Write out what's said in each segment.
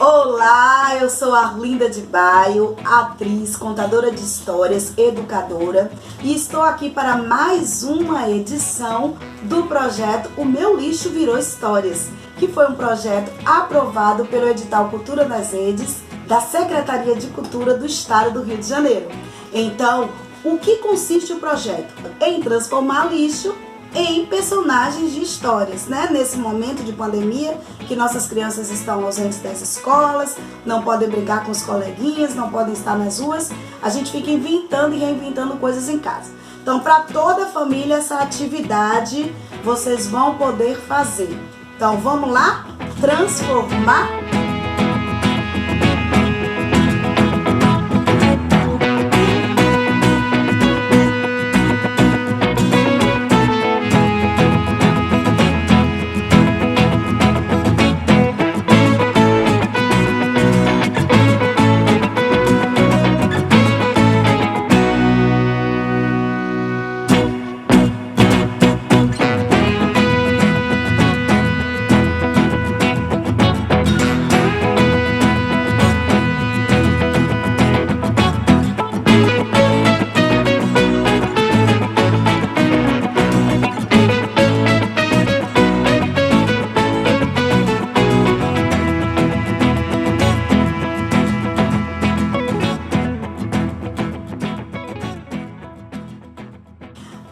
Olá, eu sou Arlinda de Baio, atriz, contadora de histórias, educadora, e estou aqui para mais uma edição do projeto O Meu Lixo Virou Histórias, que foi um projeto aprovado pelo edital Cultura nas Redes da Secretaria de Cultura do Estado do Rio de Janeiro. Então, o que consiste o projeto? Em transformar lixo em personagens de histórias, né? Nesse momento de pandemia, que nossas crianças estão ausentes das escolas, não podem brincar com os coleguinhas, não podem estar nas ruas, a gente fica inventando e reinventando coisas em casa. Então, para toda a família, essa atividade vocês vão poder fazer. Então, vamos lá? Transformar.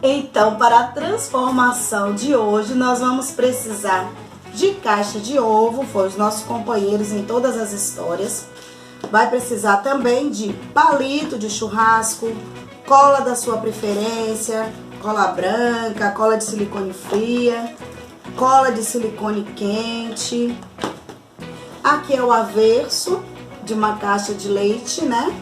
Então, para a transformação de hoje, nós vamos precisar de caixa de ovo, foi os nossos companheiros em todas as histórias. Vai precisar também de palito de churrasco, cola da sua preferência, cola branca, cola de silicone fria, cola de silicone quente. Aqui é o averso de uma caixa de leite, né?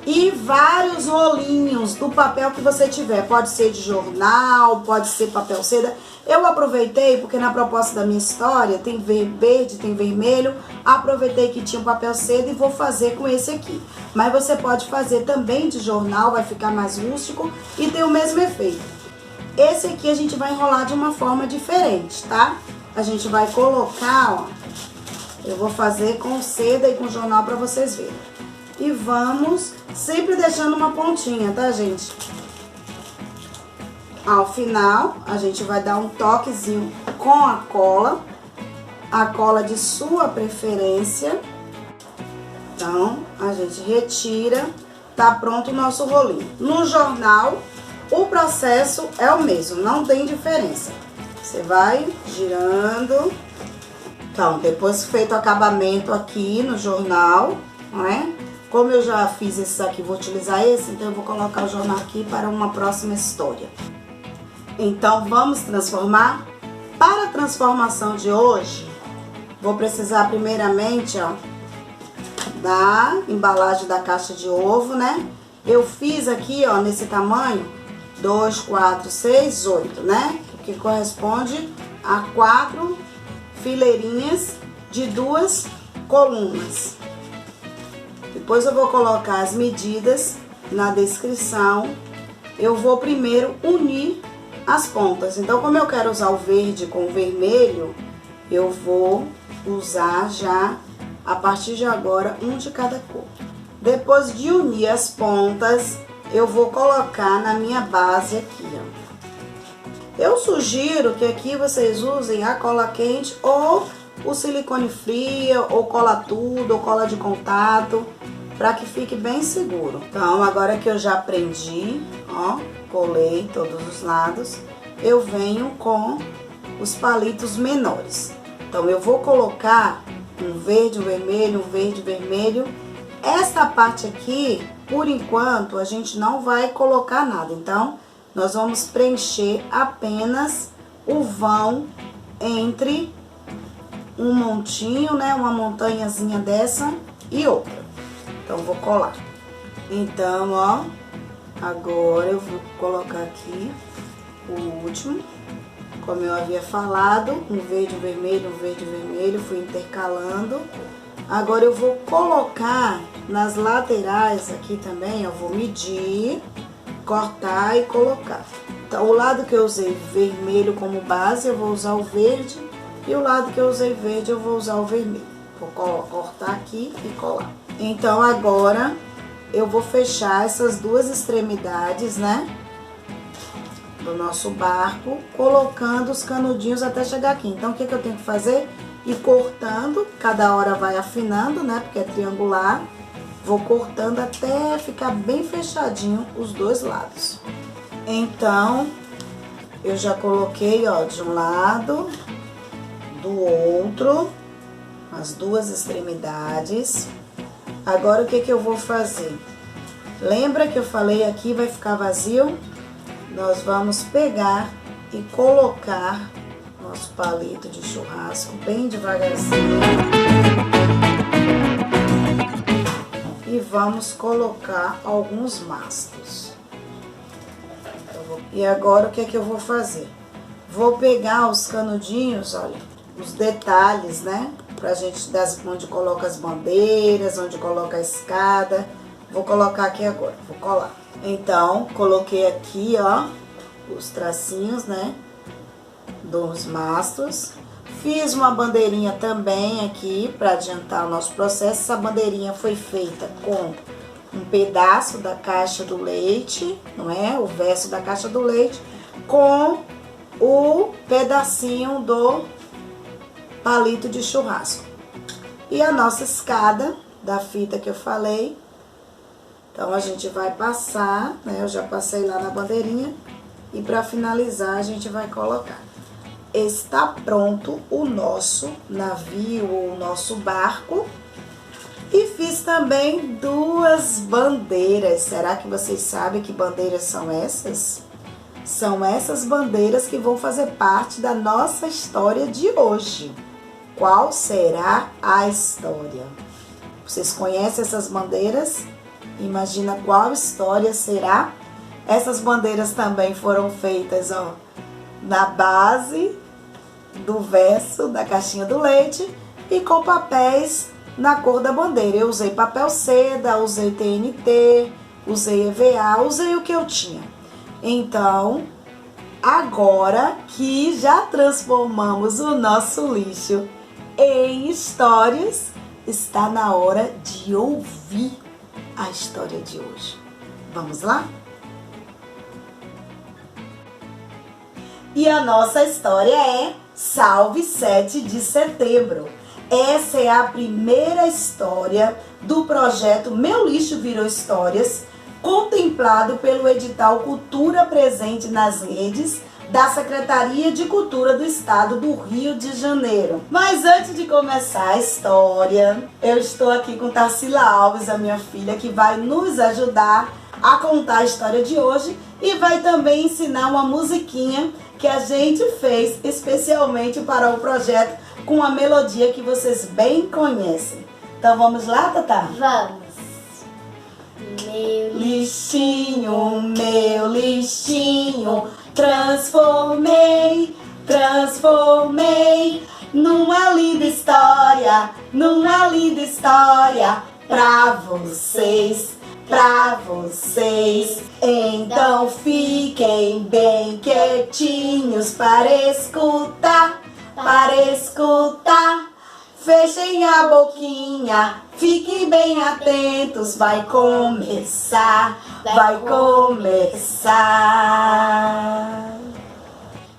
E vários rolinhos do papel que você tiver. Pode ser de jornal, pode ser papel seda. Eu aproveitei, porque na proposta da minha história tem verde, tem vermelho. Aproveitei que tinha um papel seda e vou fazer com esse aqui. Mas você pode fazer também de jornal, vai ficar mais rústico e tem o mesmo efeito. Esse aqui a gente vai enrolar de uma forma diferente, tá? A gente vai colocar, ó. Eu vou fazer com seda e com jornal para vocês verem. E vamos sempre deixando uma pontinha, tá, gente? Ao final, a gente vai dar um toquezinho com a cola de sua preferência. Então, a gente retira, tá pronto o nosso rolinho. No jornal, o processo é o mesmo, não tem diferença. Você vai girando. Então, depois feito o acabamento aqui no jornal, não é? Como eu já fiz esses aqui, vou utilizar esse, então eu vou colocar o jornal aqui para uma próxima história. Então, vamos transformar. Para a transformação de hoje, vou precisar primeiramente, ó, da embalagem da caixa de ovo, né? Eu fiz aqui, ó, nesse tamanho, 2, 4, 6, 8, né? O que corresponde a 4 fileirinhas de 2 colunas. Depois eu vou colocar as medidas na descrição. Eu vou primeiro unir as pontas. Então, como eu quero usar o verde com o vermelho, eu vou usar já, a partir de agora, um de cada cor. Depois de unir as pontas, eu vou colocar na minha base aqui, ó. Eu sugiro que aqui vocês usem a cola quente ou o silicone fria, ou cola tudo, ou cola de contato, para que fique bem seguro. Então, agora que eu já prendi, ó, colei todos os lados, eu venho com os palitos menores. Então, eu vou colocar um verde, um vermelho, um verde, vermelho. Essa parte aqui, por enquanto, a gente não vai colocar nada. Então, nós vamos preencher apenas o vão entre um montinho, né, uma montanhazinha dessa e outra. Então, vou colar. Então, ó, agora eu vou colocar aqui o último. Como eu havia falado, um verde, um vermelho, fui intercalando. Agora eu vou colocar nas laterais aqui também, eu vou medir, cortar e colocar. Então, o lado que eu usei vermelho como base, eu vou usar o verde. E o lado que eu usei verde, eu vou usar o vermelho. Vou cortar aqui e colar. Então agora eu vou fechar essas duas extremidades, né, do nosso barco, colocando os canudinhos até chegar aqui. Então o que eu tenho que fazer? Ir cortando, cada hora vai afinando, né, porque é triangular. Vou cortando até ficar bem fechadinho os dois lados. Então, eu já coloquei, ó, de um lado, do outro, as duas extremidades. Agora, o que eu vou fazer? Lembra que eu falei aqui vai ficar vazio? Nós vamos pegar e colocar nosso palito de churrasco bem devagarzinho. E vamos colocar alguns mastros. E agora o que eu vou fazer? Vou pegar os canudinhos, olha, os detalhes, né? Pra gente, onde coloca as bandeiras, onde coloca a escada. Vou colocar aqui agora, vou colar. Então, coloquei aqui, ó, os tracinhos, né? Dos mastros. Fiz uma bandeirinha também aqui para adiantar o nosso processo. Essa bandeirinha foi feita com um pedaço da caixa do leite, não é? O verso da caixa do leite, com o pedacinho do palito de churrasco. E a nossa escada da fita que eu falei. Então, a gente vai passar, né? Eu já passei lá na bandeirinha. E para finalizar, a gente vai colocar. Está pronto o nosso navio, ou o nosso barco. E fiz também duas bandeiras. Será que vocês sabem que bandeiras são essas? São essas bandeiras que vão fazer parte da nossa história de hoje. Qual será a história? Vocês conhecem essas bandeiras? Imagina qual história será? Essas bandeiras também foram feitas, ó, na base do verso da caixinha do leite e com papéis na cor da bandeira. Eu usei papel seda, usei TNT, usei EVA, usei o que eu tinha. Então, agora que já transformamos o nosso lixo em histórias, está na hora de ouvir a história de hoje. Vamos lá? E a nossa história é Salve 7 de Setembro. Essa é a primeira história do projeto Meu Lixo Virou Histórias, contemplado pelo edital Cultura Presente nas Redes da Secretaria de Cultura do Estado do Rio de Janeiro. Mas antes de começar a história, eu estou aqui com Tarsila Alves, a minha filha, que vai nos ajudar a contar a história de hoje e vai também ensinar uma musiquinha que a gente fez especialmente para o projeto, com uma melodia que vocês bem conhecem. Então vamos lá, Tatá? Vamos. Meu lixinho, transformei numa linda história pra vocês. Então fiquem bem quietinhos para escutar. Fechem a boquinha, fiquem bem atentos, vai começar.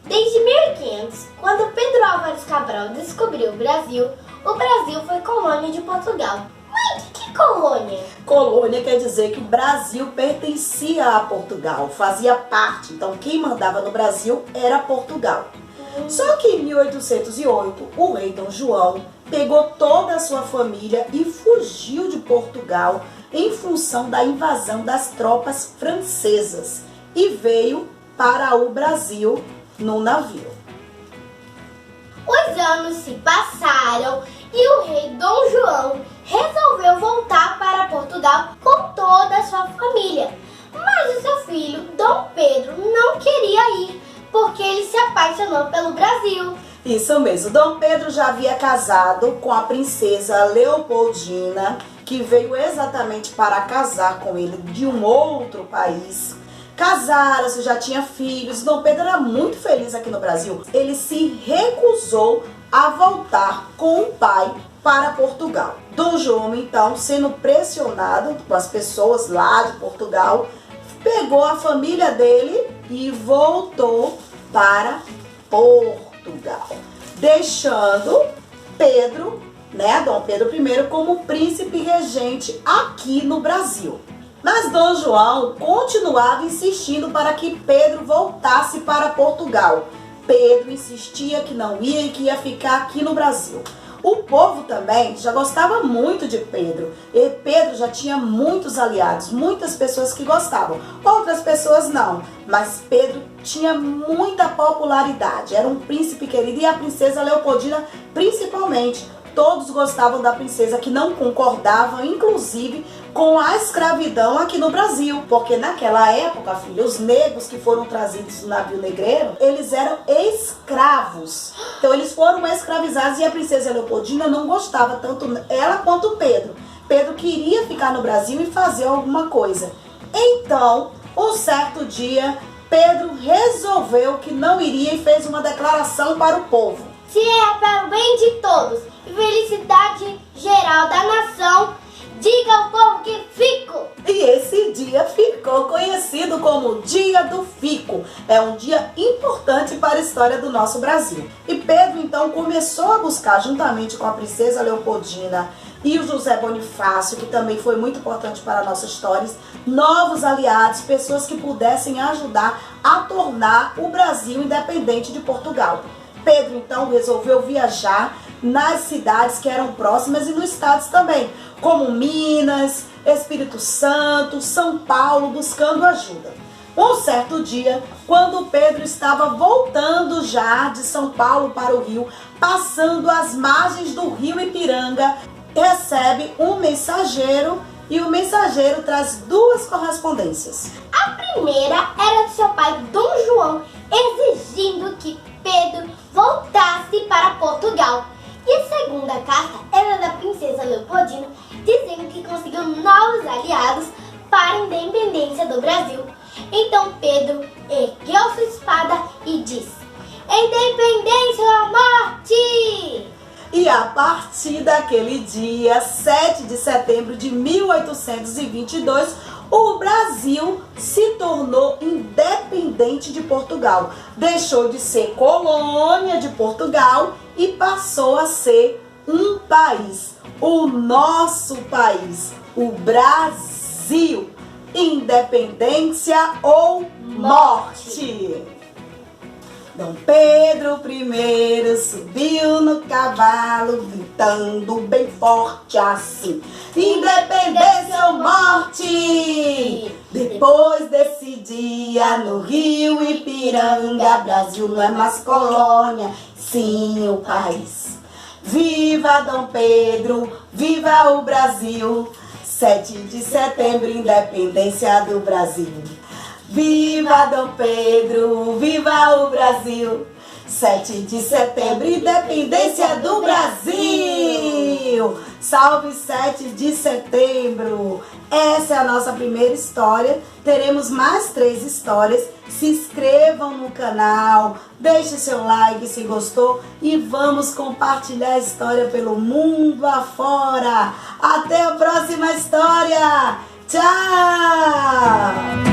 Desde 1500, quando Pedro Álvares Cabral descobriu o Brasil foi colônia de Portugal. Mãe, que colônia? Colônia quer dizer que o Brasil pertencia a Portugal, fazia parte. Então quem mandava no Brasil era Portugal. Só que em 1808, o rei Dom João pegou toda a sua família e fugiu de Portugal em função da invasão das tropas francesas e veio para o Brasil no navio. Os anos se passaram e o rei Dom João resolveu voltar para Portugal com toda a sua família. Mas o seu filho, Dom Pedro, não queria ir, porque ele se apaixonou pelo Brasil. Isso mesmo, Dom Pedro já havia casado com a princesa Leopoldina, que veio exatamente para casar com ele de um outro país. Casaram-se, já tinha filhos. Dom Pedro era muito feliz aqui no Brasil. Ele se recusou a voltar com o pai para Portugal. Dom João, então, sendo pressionado com as pessoas lá de Portugal, pegou a família dele e voltou para Portugal, deixando Pedro, Dom Pedro I, como príncipe regente aqui no Brasil. Mas Dom João continuava insistindo para que Pedro voltasse para Portugal. Pedro insistia que não ia e que ia ficar aqui no Brasil. O povo também já gostava muito de Pedro. E Pedro já tinha muitos aliados, muitas pessoas que gostavam. Outras pessoas não, mas Pedro tinha muita popularidade. Era um príncipe querido e a princesa Leopoldina principalmente. Todos gostavam da princesa, que não concordavam, inclusive, com a escravidão aqui no Brasil. Porque naquela época, filho, os negros que foram trazidos no navio negreiro, eles eram escravos. Então eles foram escravizados e a princesa Leopoldina não gostava tanto ela quanto Pedro. Pedro queria ficar no Brasil e fazer alguma coisa. Então, um certo dia, Pedro resolveu que não iria e fez uma declaração para o povo. Se é para o bem de todos e felicidade geral da nação, diga ao povo que fico. E esse dia ficou conhecido como Dia do Fico. É um dia importante para a história do nosso Brasil. E Pedro então começou a buscar, juntamente com a princesa Leopoldina e o José Bonifácio, que também foi muito importante para a nossa história, novos aliados, pessoas que pudessem ajudar a tornar o Brasil independente de Portugal. Pedro então resolveu viajar nas cidades que eram próximas e nos estados também, como Minas, Espírito Santo, São Paulo, buscando ajuda. Um certo dia, quando Pedro estava voltando já de São Paulo para o Rio, passando as margens do rio Ipiranga, recebe um mensageiro e o mensageiro traz duas correspondências. A primeira era de seu pai, Dom João, exigindo que Pedro voltasse para Portugal. E a segunda carta era da princesa Leopoldina, dizendo que conseguiu novos aliados para a independência do Brasil. Então Pedro ergueu sua espada e disse: independência ou morte! E a partir daquele dia, 7 de setembro de 1822, o Brasil se tornou independente de Portugal. Deixou de ser colônia de Portugal e passou a ser um país. O nosso país, o Brasil. Independência ou morte. Dom Pedro I subiu no cavalo, gritando bem forte assim: independência ou morte! Depois desse dia, no rio Ipiranga, Brasil não é mais colônia, sim o país. Viva Dom Pedro, viva o Brasil! 7 de setembro, independência do Brasil. Viva Dom Pedro, viva o Brasil! 7 de setembro, independência do Brasil! Salve 7 de setembro! Essa é a nossa primeira história. Teremos mais 3 histórias. Se inscrevam no canal, deixe seu like se gostou e vamos compartilhar a história pelo mundo afora. Até a próxima história! Tchau!